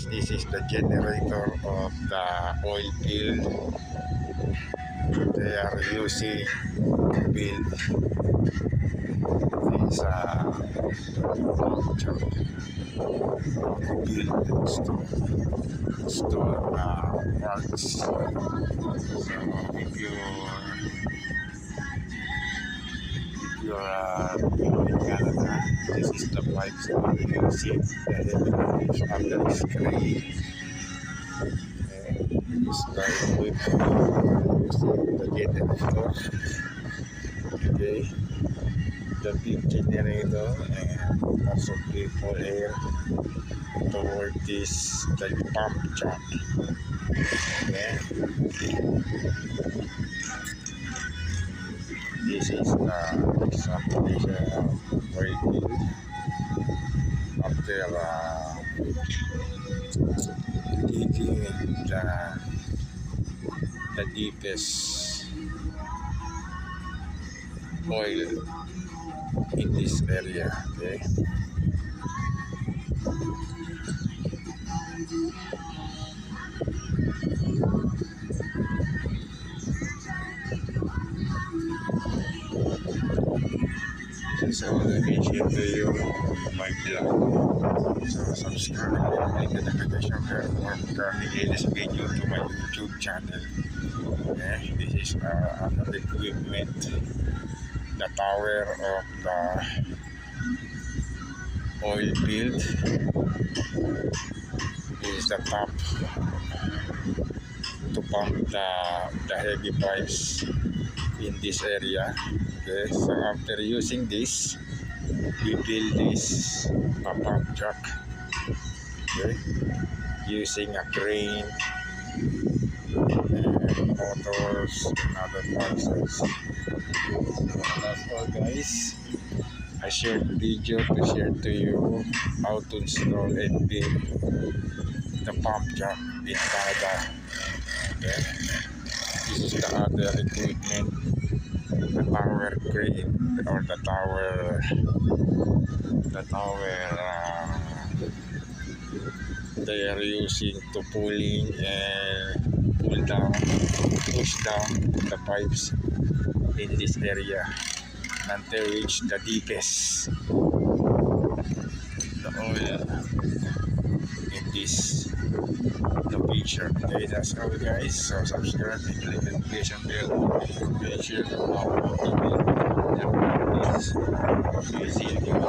This is the generator of the oil field. They are using to build this structure to build and store parts. So if you're in Canada, this is the pipes that are using the heavy pipes under the screen. This is the equipment using the generator. Okay, the big generator and lots of people here toward this the pump truck. Okay, this is the examination of oil field after digging the deepest oil in this area. Okay, so let me share to you my vlog. So subscribe and click the notification bell for coming this video to my YouTube channel. Okay, this is another equipment, the tower of the oil field. This is the top to pump the heavy pipes in this area. Okay, so after using this, we build this pump truck. Okay, using a crane and motors and other parts. So that's all, guys. I shared video to share to you how to install and build the pump truck in Canada. Okay, this is the other equipment, the tower crane or the tower they are using to pulling and push down the pipes in this area until reach the deepest the oil in this location. Okay, that's all, guys. So subscribe and click the notification bell and share the video. See you again.